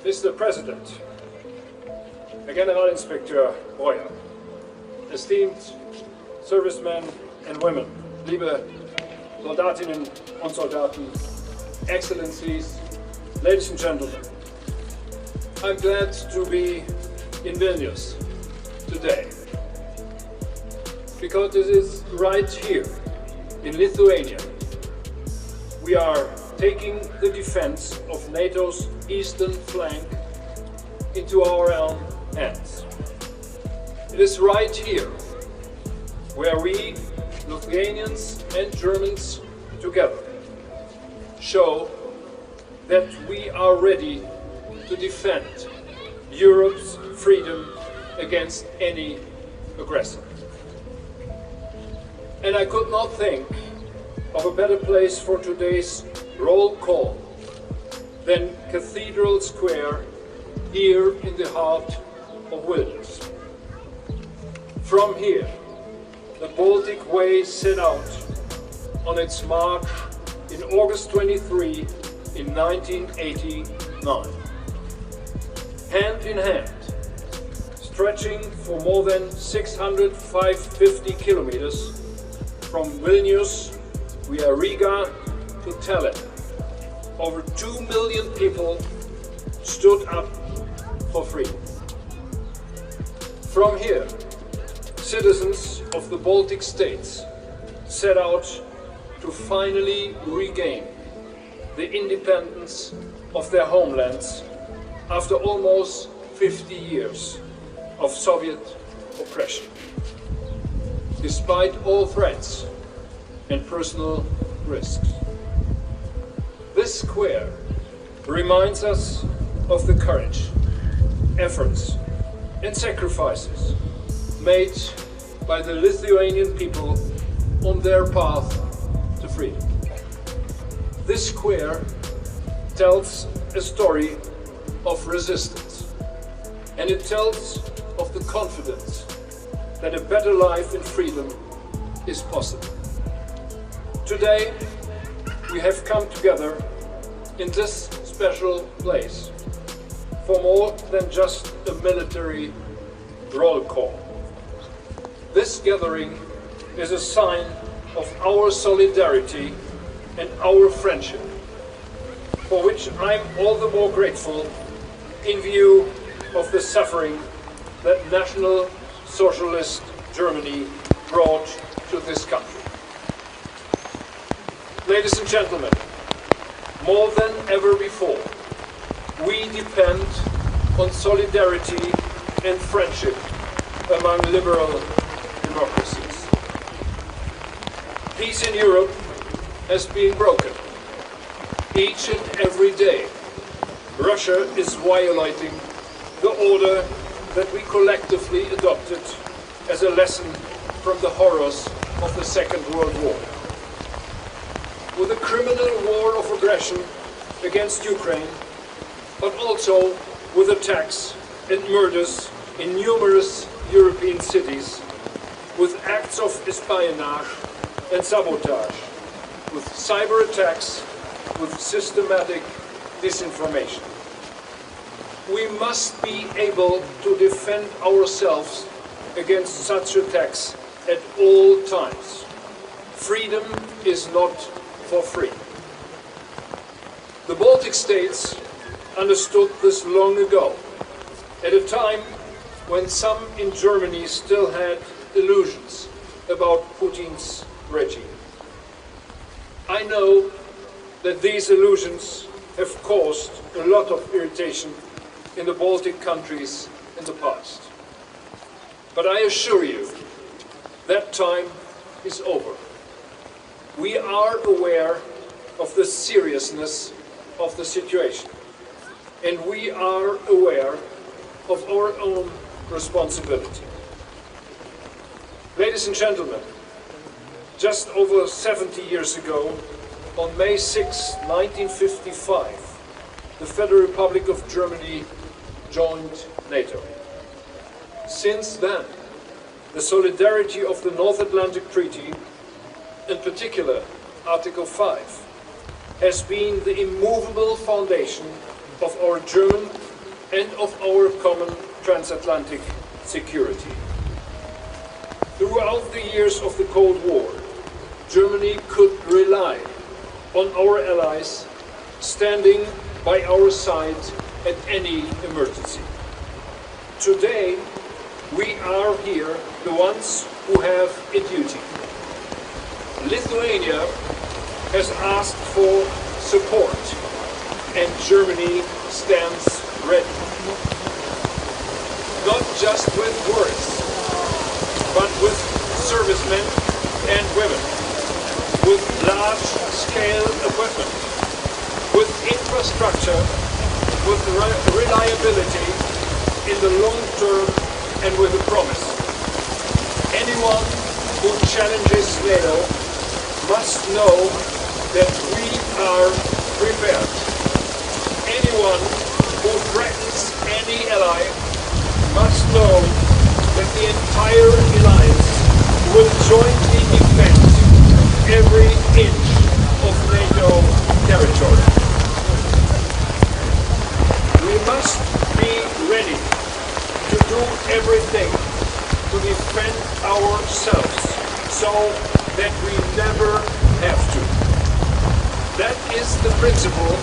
Mr. President, Herr Generalinspekteur Breuer, esteemed servicemen and women, liebe Soldatinnen und Soldaten, Excellencies, ladies and gentlemen, I'm glad to be in Vilnius today, because it is right here in Lithuania we are taking the defense of NATO's eastern flank into our own hands. It is right here where we, Lithuanians and Germans together, show that we are ready to defend Europe's freedom against any aggressor. And I could not think of a better place for today's roll call than Cathedral Square here in the heart of Vilnius. From here, the Baltic Way set out on its march in August 23 in 1989. Hand in hand, stretching for more than 650 kilometers from Vilnius via Riga to Tallinn. Over 2 million people stood up for freedom. From here, citizens of the Baltic states set out to finally regain the independence of their homelands after almost 50 years of Soviet oppression. Despite all threats and personal risks. This square reminds us of the courage, efforts and sacrifices made by the Lithuanian people on their path to freedom. This square tells a story of resistance, and it tells of the confidence that a better life in freedom is possible. Today, we have come together in this special place for more than just a military roll call. This gathering is a sign of our solidarity and our friendship, for which I'm all the more grateful in view of the suffering that National Socialist Germany brought to this country. Ladies and gentlemen, more than ever before, we depend on solidarity and friendship among liberal democracies. Peace in Europe has been broken. Each and every day, Russia is violating the order that we collectively adopted as a lesson from the horrors of the Second World War. With a criminal war of aggression against Ukraine, but also with attacks and murders in numerous European cities, with acts of espionage and sabotage, with cyber attacks, with systematic disinformation. We must be able to defend ourselves against such attacks at all times. Freedom is not for free. The Baltic states understood this long ago, at a time when some in Germany still had illusions about Putin's regime. I know that these illusions have caused a lot of irritation in the Baltic countries in the past. But I assure you, that time is over. We are aware of the seriousness of the situation, and we are aware of our own responsibility. Ladies and gentlemen, just over 70 years ago, on May 6, 1955, the Federal Republic of Germany joined NATO. Since then, the solidarity of the North Atlantic Treaty, in particular Article 5, has been the immovable foundation of our German and of our common transatlantic security. Throughout the years of the Cold War, Germany could rely on our allies standing by our side at any emergency. Today, we are here the ones who have a duty. Lithuania has asked for support, and Germany stands ready. Not just with words, but with servicemen and women, with large-scale equipment, with infrastructure, with reliability in the long term, and with a promise. Anyone who challenges NATO must know that we are prepared. Anyone who threatens any ally must know that the entire alliance will jointly defend every inch of NATO territory. We must be ready to do everything to defend ourselves so that we never have to. That is the principle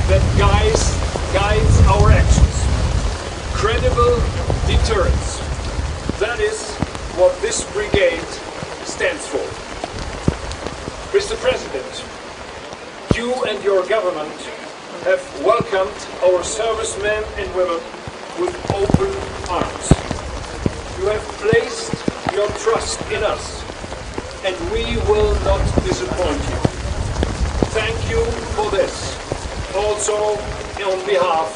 that guides our actions. Credible deterrence. That is what this brigade stands for. Mr. President, you and your government have welcomed our servicemen and women with open arms. You have placed your trust in us, and we will not disappoint you. Thank you for this, also on behalf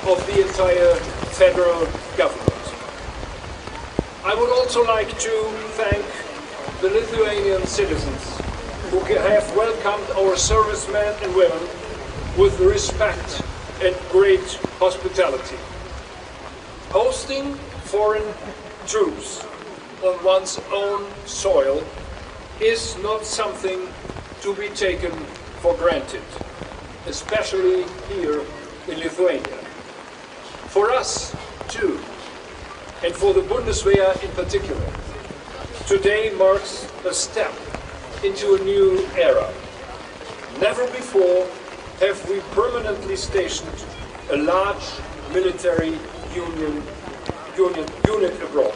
of the entire federal government. I would also like to thank the Lithuanian citizens who have welcomed our servicemen and women with respect and great hospitality. Hosting foreign troops on one's own soil is not something to be taken for granted, especially here in Lithuania. For us, too, and for the Bundeswehr in particular, today marks a step into a new era. Never before have we permanently stationed a large military unit abroad.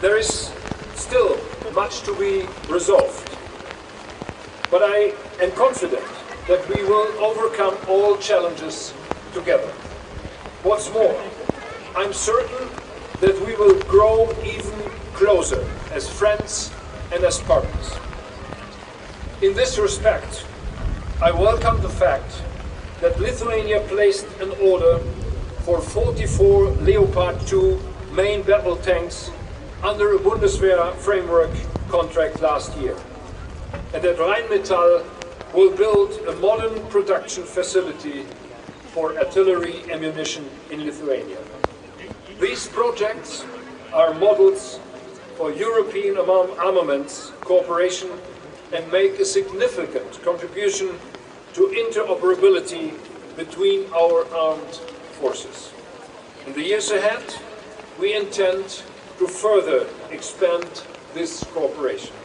There is still much to be resolved, but I am confident that we will overcome all challenges together. What's more, I'm certain that we will grow even closer as friends and as partners. In this respect, I welcome the fact that Lithuania placed an order for 44 Leopard 2 main battle tanks under a Bundeswehr framework contract last year, and that Rheinmetall will build a modern production facility for artillery ammunition in Lithuania. These projects are models for European armaments cooperation and make a significant contribution to interoperability between our armed forces. In the years ahead, we intend to further expand this cooperation.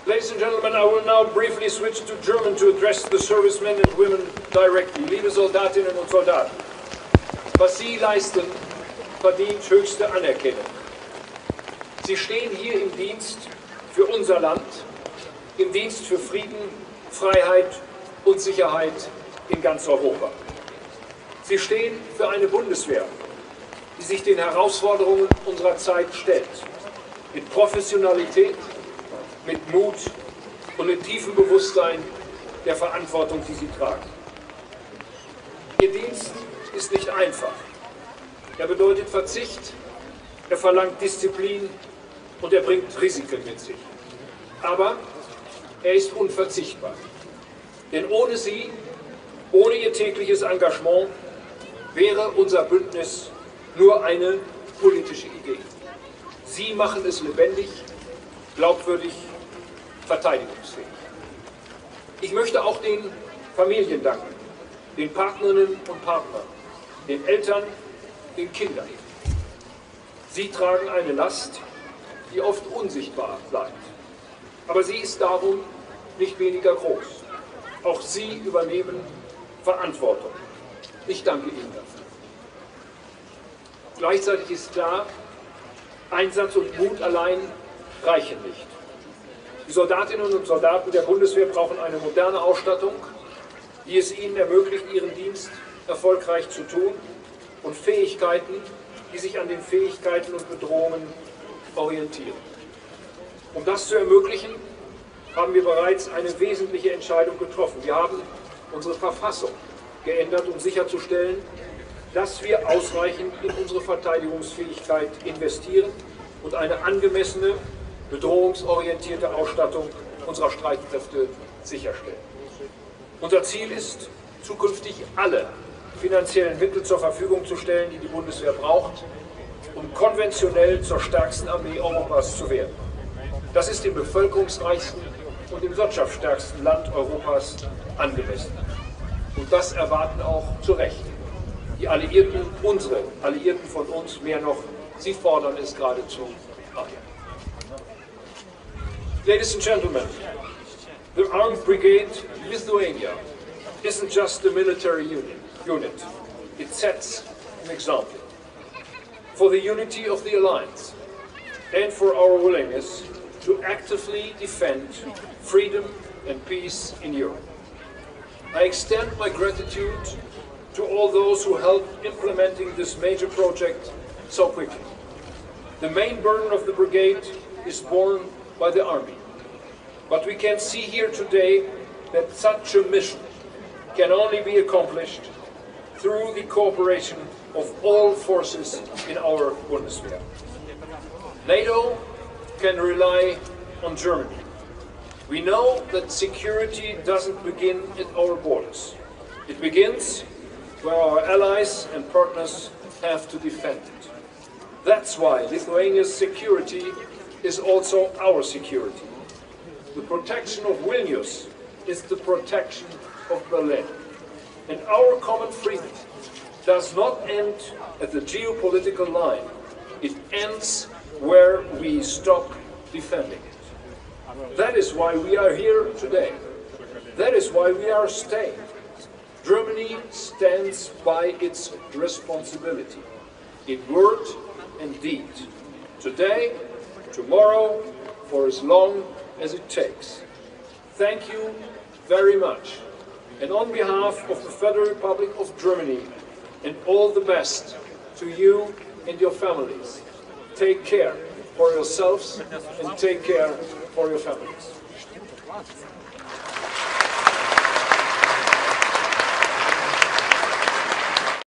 Ladies and gentlemen, I will now briefly switch to German to address the servicemen and women directly. Liebe Soldatinnen und Soldaten, was Sie leisten, verdient höchste Anerkennung. Sie stehen hier im Dienst für unser Land, im Dienst für Frieden, Freiheit und Sicherheit in ganz Europa. Sie stehen für eine Bundeswehr, die sich den Herausforderungen unserer Zeit stellt, mit Professionalität, mit Mut und mit tiefem Bewusstsein der Verantwortung, die sie tragen. Ihr Dienst ist nicht einfach. Er bedeutet Verzicht, er verlangt Disziplin und er bringt Risiken mit sich. Aber er ist unverzichtbar. Denn ohne sie, ohne ihr tägliches Engagement, wäre unser Bündnis nur eine politische Idee. Sie machen es lebendig, glaubwürdig, verteidigungsfähig. Ich möchte auch den Familien danken, den Partnerinnen und Partnern, den Eltern, den Kindern. Sie tragen eine Last, die oft unsichtbar bleibt. Aber sie ist darum nicht weniger groß. Auch sie übernehmen Verantwortung. Ich danke Ihnen dafür. Gleichzeitig ist klar, Einsatz und Mut allein reichen nicht. Die Soldatinnen und Soldaten der Bundeswehr brauchen eine moderne Ausstattung, die es ihnen ermöglicht, ihren Dienst erfolgreich zu tun, und Fähigkeiten, die sich an den Fähigkeiten und Bedrohungen orientieren. Um das zu ermöglichen, haben wir bereits eine wesentliche Entscheidung getroffen. Wir haben unsere Verfassung geändert, um sicherzustellen, dass wir ausreichend in unsere Verteidigungsfähigkeit investieren und eine angemessene, bedrohungsorientierte Ausstattung unserer Streitkräfte sicherstellen. Unser Ziel ist, zukünftig alle finanziellen Mittel zur Verfügung zu stellen, die die Bundeswehr braucht, um konventionell zur stärksten Armee Europas zu werden. Das ist im bevölkerungsreichsten und im wirtschaftsstärksten Land Europas angemessen. Und das erwarten auch zu Recht die Alliierten, unsere Alliierten von uns, mehr noch, sie fordern es geradezu ein. Ladies and gentlemen, the Armed Brigade Lithuania isn't just a military unit. It sets an example for the unity of the alliance and for our willingness to actively defend freedom and peace in Europe. I extend my gratitude to all those who helped implementing this major project so quickly. The main burden of the brigade is borne by the Army, but we can see here today that such a mission can only be accomplished through the cooperation of all forces in our Bundeswehr. NATO can rely on Germany. We know that security doesn't begin at our borders. It begins where our allies and partners have to defend it. That's why Lithuania's security is also our security. The protection of Vilnius is the protection of Berlin. And our common freedom does not end at the geopolitical line. It ends where we stop defending it. That is why we are here today. That is why we are staying. Germany stands by its responsibility in word and deed. Today, tomorrow, for as long as it takes. Thank you very much. And on behalf of the Federal Republic of Germany, and all the best to you and your families. Take care for yourselves and take care for your families.